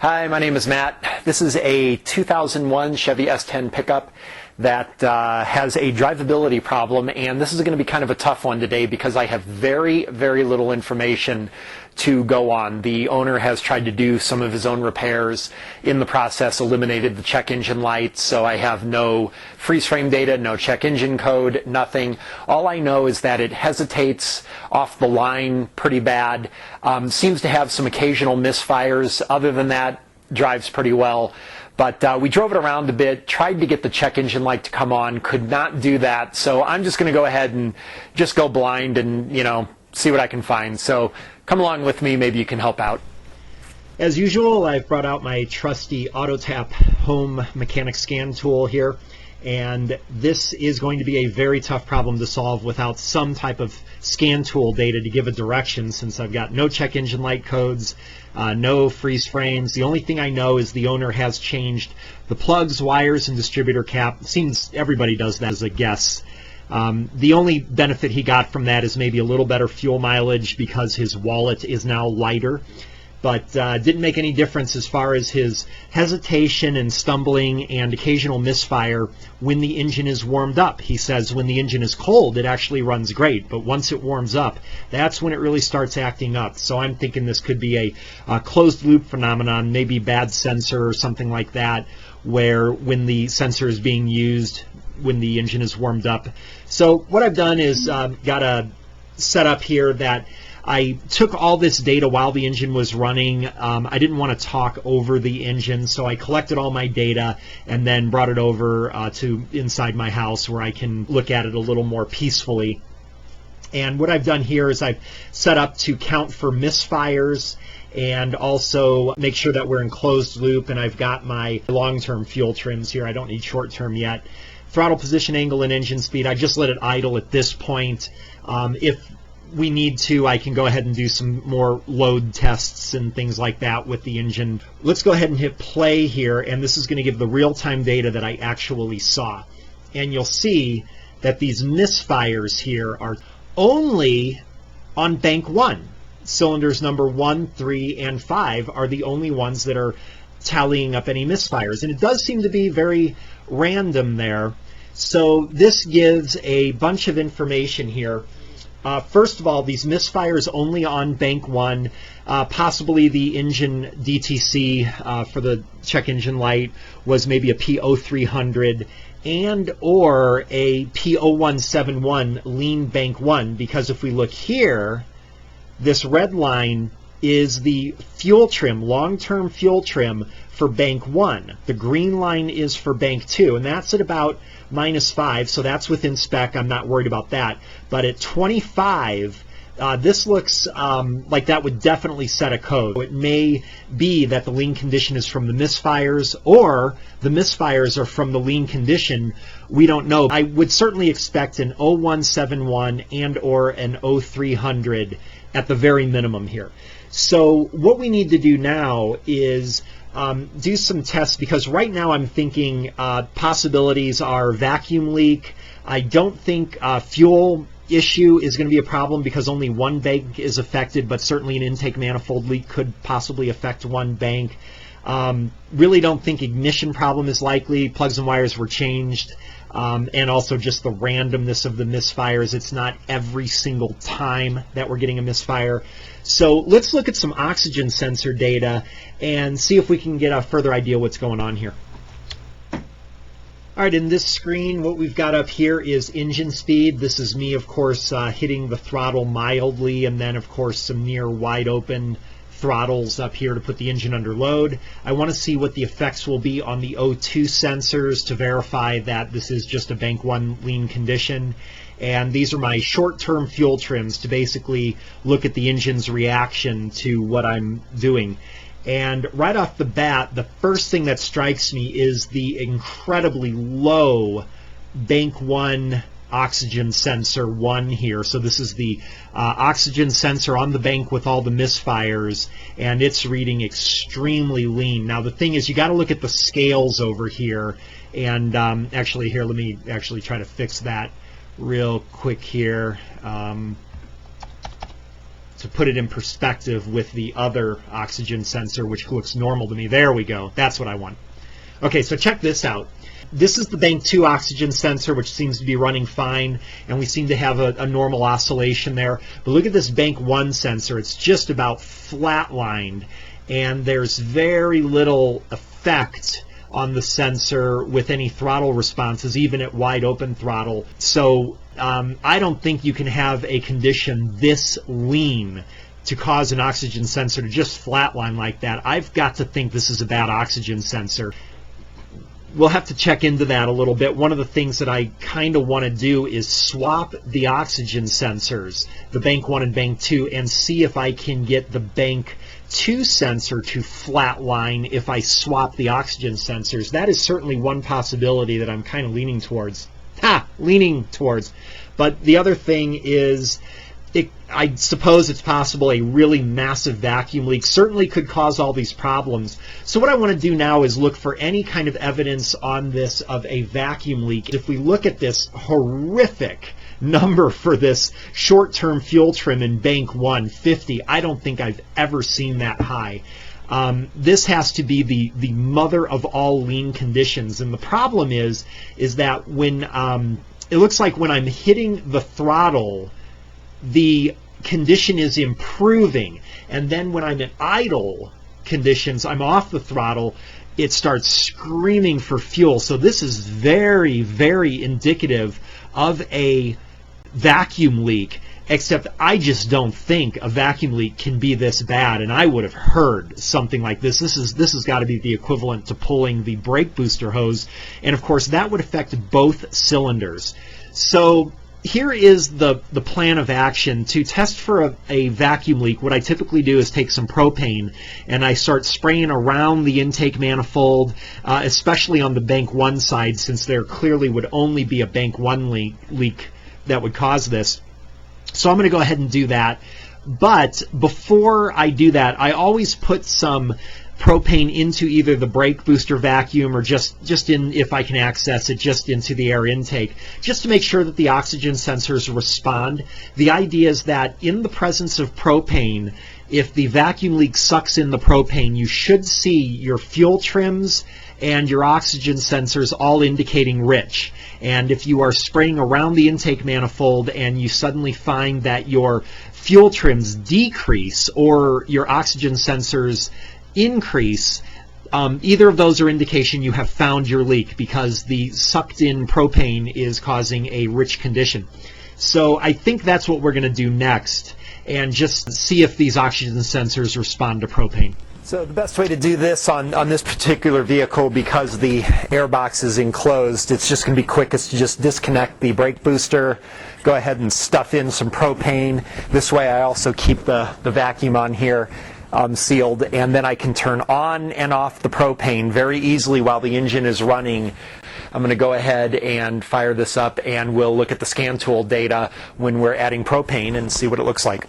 Hi, my name is Matt. This is a 2001 Chevy S10 pickup that has a drivability problem, and this is going to be kind of a tough one today because I have very, very little information to go on. The owner has tried to do some of his own repairs. In the process, eliminated the check engine light, so I have no freeze frame data, no check engine code, nothing. All I know is that it hesitates off the line pretty bad, seems to have some occasional misfires. Other than that, drives pretty well. But we drove it around a bit, tried to get the check engine light to come on, could not do that. So I'm just going to go ahead and just go blind and, see what I can find. So come along with me, maybe you can help out. As usual, I've brought out my trusty AutoTap home mechanic scan tool here, and this is going to be a very tough problem to solve without some type of scan tool data to give a direction, since I've got no check engine light codes, no freeze frames. The only thing I know is the owner has changed the plugs, wires, and distributor cap. Seems everybody does that as a guess. The only benefit he got from that is maybe a little better fuel mileage because his wallet is now lighter, but didn't make any difference as far as his hesitation and stumbling and occasional misfire when the engine is warmed up. He says when the engine is cold, it actually runs great, but once it warms up, that's when it really starts acting up. So I'm thinking this could be a closed loop phenomenon, maybe bad sensor or something like that, where when the sensor is being used, when the engine is warmed up. So what I've done is got a setup here that I took all this data while the engine was running. I didn't want to talk over the engine, so I collected all my data and then brought it over to inside my house where I can look at it a little more peacefully. And what I've done here is I've set up to count for misfires and also make sure that we're in closed loop, and I've got my long-term fuel trims here. I don't need short-term yet. Throttle position, angle, and engine speed, I just let it idle at this point. If we need to, I can go ahead and do some more load tests and things like that with the engine. Let's go ahead and hit play here, and this is going to give the real-time data that I actually saw. And you'll see that these misfires here are only on bank 1. Cylinders number 1, 3, and 5 are the only ones that are tallying up any misfires. And it does seem to be very random there. So this gives a bunch of information here. First of all, these misfires only on bank 1, possibly the engine DTC for the check engine light was maybe a P0300 and or a P0171 lean bank 1, because if we look here, this red line is the fuel trim, long-term fuel trim for bank 1. The green line is for bank 2, and that's at about -5, so that's within spec. I'm not worried about that. But at 25, this looks like that would definitely set a code. It may be that the lean condition is from the misfires, or the misfires are from the lean condition. We don't know. I would certainly expect an 0171 and or an 0300 at the very minimum here. So what we need to do now is do some tests, because right now I'm thinking possibilities are vacuum leak. I don't think fuel issue is going to be a problem because only one bank is affected, but certainly an intake manifold leak could possibly affect one bank. Really don't think ignition problem is likely. Plugs and wires were changed. And also just the randomness of the misfires. It's not every single time that we're getting a misfire. So let's look at some oxygen sensor data and see if we can get a further idea what's going on here. All right, in this screen, what we've got up here is engine speed. This is me, of course, hitting the throttle mildly, and then, of course, some near wide open throttles up here to put the engine under load. I want to see what the effects will be on the O2 sensors to verify that this is just a bank 1 lean condition. And these are my short-term fuel trims to basically look at the engine's reaction to what I'm doing. And right off the bat, the first thing that strikes me is the incredibly low bank 1 oxygen sensor 1 here. So this is the oxygen sensor on the bank with all the misfires, and it's reading extremely lean. Now the thing is, you got to look at the scales over here, and actually here, let me actually try to fix that real quick here. to put it in perspective with the other oxygen sensor, which looks normal to me. There we go. That's what I want. Okay, so check this out. This is the bank 2 oxygen sensor, which seems to be running fine, and we seem to have a normal oscillation there. But look at this bank 1 sensor. It's just about flatlined, and there's very little effect on the sensor with any throttle responses, even at wide open throttle. So I don't think you can have a condition this lean to cause an oxygen sensor to just flatline like that. I've got to think this is a bad oxygen sensor. We'll have to check into that a little bit. One of the things that I kind of want to do is swap the oxygen sensors, the bank 1 and bank 2, and see if I can get the bank 2 sensor to flatline if I swap the oxygen sensors. That is certainly one possibility that I'm kind of leaning towards. Leaning towards. But the other thing is, I suppose it's possible a really massive vacuum leak certainly could cause all these problems. So what I want to do now is look for any kind of evidence on this of a vacuum leak. If we look at this horrific number for this short-term fuel trim in bank 1, 50, I don't think I've ever seen that high. This has to be the mother of all lean conditions. And the problem is that when it looks like when I'm hitting the throttle, the condition is improving, and then when I'm in idle conditions, I'm off the throttle, it starts screaming for fuel. So this is very, very indicative of a vacuum leak, except I just don't think a vacuum leak can be this bad, and I would have heard something like this. This has got to be the equivalent to pulling the brake booster hose, and of course that would affect both cylinders. So here is the plan of action. To test for a vacuum leak, what I typically do is take some propane and I start spraying around the intake manifold, especially on the bank 1 side, since there clearly would only be a bank 1 leak that would cause this. So I'm going to go ahead and do that. But before I do that, I always put some propane into either the brake booster vacuum or just in, if I can access it, just into the air intake, just to make sure that the oxygen sensors respond. The idea is that in the presence of propane, if the vacuum leak sucks in the propane, you should see your fuel trims and your oxygen sensors all indicating rich. And if you are spraying around the intake manifold and you suddenly find that your fuel trims decrease or your oxygen sensors increase, either of those are indication you have found your leak, because the sucked in propane is causing a rich condition. So I think that's what we're going to do next, and just see if these oxygen sensors respond to propane. So the best way to do this on this particular vehicle, because the airbox is enclosed, it's just going to be quickest to just disconnect the brake booster, go ahead and stuff in some propane. This way I also keep the vacuum on here sealed, and then I can turn on and off the propane very easily while the engine is running. I'm going to go ahead and fire this up, and we'll look at the scan tool data when we're adding propane and see what it looks like.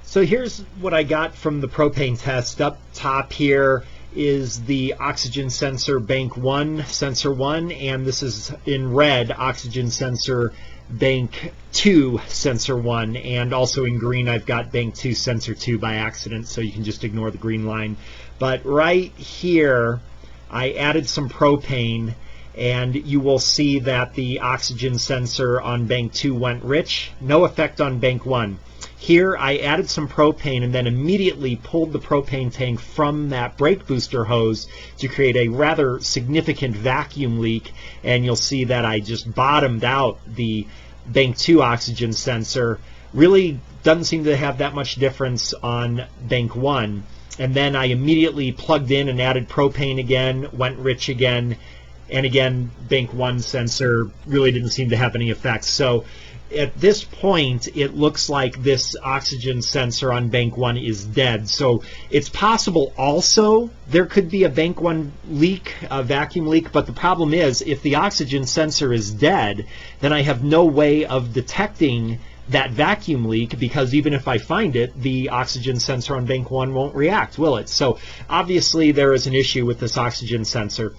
So here's what I got from the propane test. Up top here is the oxygen sensor bank 1, sensor 1, and this is in red, oxygen sensor bank 2, sensor 1, and also in green I've got bank 2, sensor 2 by accident, so you can just ignore the green line. But right here I added some propane, and you will see that the oxygen sensor on bank 2 went rich. No effect on bank 1. Here I added some propane and then immediately pulled the propane tank from that brake booster hose to create a rather significant vacuum leak, and you'll see that I just bottomed out the bank 2 oxygen sensor. Really doesn't seem to have that much difference on bank 1. And then I immediately plugged in and added propane again, went rich again, and again bank 1 sensor really didn't seem to have any effects. So at this point it looks like this oxygen sensor on bank 1 is dead. So it's possible also there could be a bank 1 leak, a vacuum leak, but the problem is if the oxygen sensor is dead, then I have no way of detecting that vacuum leak, because even if I find it, the oxygen sensor on bank 1 won't react, will it? So obviously there is an issue with this oxygen sensor.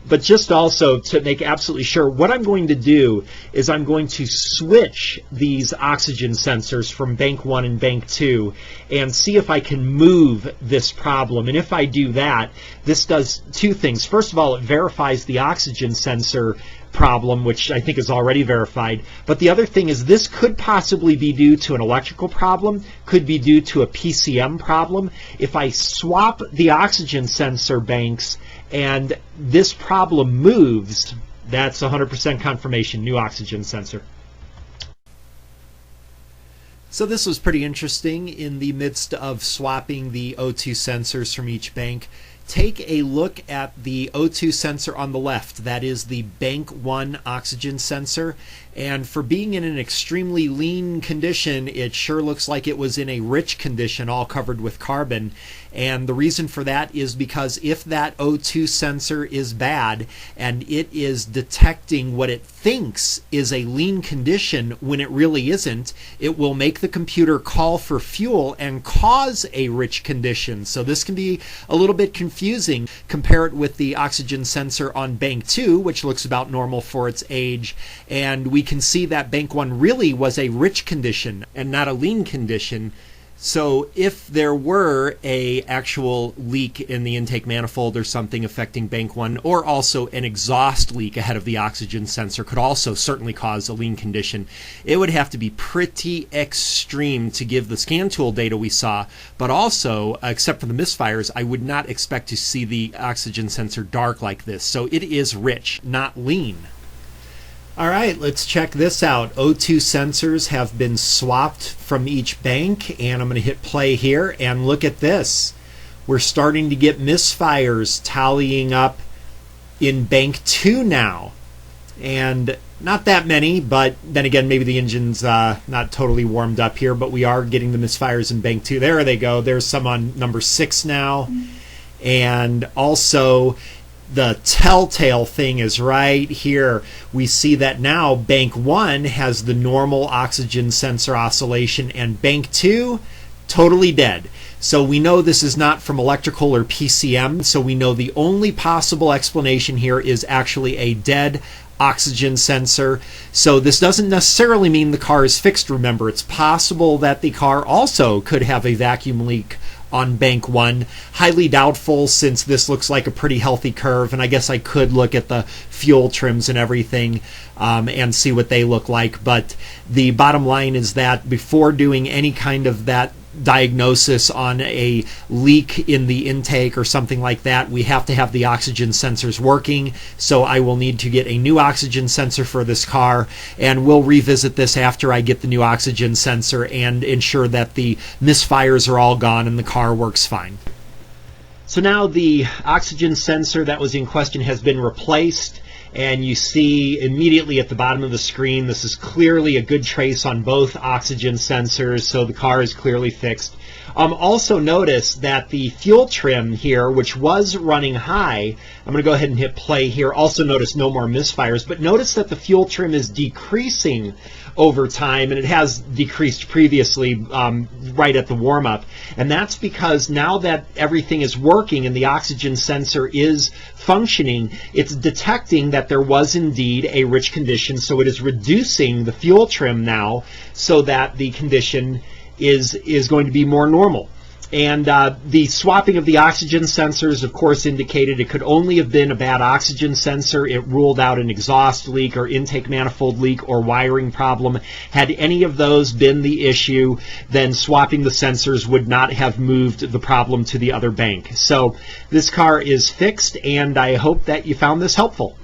But just also to make absolutely sure, what I'm going to do is I'm going to switch these oxygen sensors from bank 1 and bank 2 and see if I can move this problem. And if I do that, this does two things. First of all, it verifies the oxygen sensor problem, which I think is already verified. But the other thing is this could possibly be due to an electrical problem, could be due to a PCM problem. If I swap the oxygen sensor banks and this problem moves, that's 100% confirmation, new oxygen sensor. So this was pretty interesting. In the midst of swapping the O2 sensors from each bank, take a look at the O2 sensor on the left. That is the bank 1 oxygen sensor. And for being in an extremely lean condition, it sure looks like it was in a rich condition, all covered with carbon. And the reason for that is because if that O2 sensor is bad and it is detecting what it thinks is a lean condition when it really isn't, it will make the computer call for fuel and cause a rich condition. So this can be a little bit confusing. Compare it with the oxygen sensor on bank 2, which looks about normal for its age, and we can see that bank 1 really was a rich condition and not a lean condition. So if there were a actual leak in the intake manifold or something affecting bank 1, or also an exhaust leak ahead of the oxygen sensor could also certainly cause a lean condition, it would have to be pretty extreme to give the scan tool data we saw. But also, except for the misfires, I would not expect to see the oxygen sensor dark like this. So it is rich, not lean. All right, let's check this out. O2 sensors have been swapped from each bank, and I'm going to hit play here, and look at this. We're starting to get misfires tallying up in bank 2 now. And not that many, but then again, maybe the engine's not totally warmed up here, but we are getting the misfires in bank 2. There they go. There's some on number 6 now. And also, the telltale thing is right here. We see that now bank 1 has the normal oxygen sensor oscillation and bank 2 totally dead. So we know this is not from electrical or PCM, so we know the only possible explanation here is actually a dead oxygen sensor. So this doesn't necessarily mean the car is fixed. Remember, it's possible that the car also could have a vacuum leak on bank 1. Highly doubtful, since this looks like a pretty healthy curve, and I guess I could look at the fuel trims and everything and see what they look like. But the bottom line is that before doing any kind of that diagnosis on a leak in the intake or something like that, we have to have the oxygen sensors working. So I will need to get a new oxygen sensor for this car, and we'll revisit this after I get the new oxygen sensor and ensure that the misfires are all gone and the car works fine. So now the oxygen sensor that was in question has been replaced, and you see immediately at the bottom of the screen, this is clearly a good trace on both oxygen sensors, so the car is clearly fixed. Also notice that the fuel trim here, which was running high, I'm going to go ahead and hit play here. Also notice no more misfires, but notice that the fuel trim is decreasing over time, and it has decreased previously right at the warm-up. And that's because now that everything is working and the oxygen sensor is functioning, it's detecting that there was indeed a rich condition, so it is reducing the fuel trim now so that the condition is going to be more normal. And the swapping of the oxygen sensors, of course, indicated it could only have been a bad oxygen sensor. It ruled out an exhaust leak or intake manifold leak or wiring problem. Had any of those been the issue, then swapping the sensors would not have moved the problem to the other bank. So this car is fixed, and I hope that you found this helpful.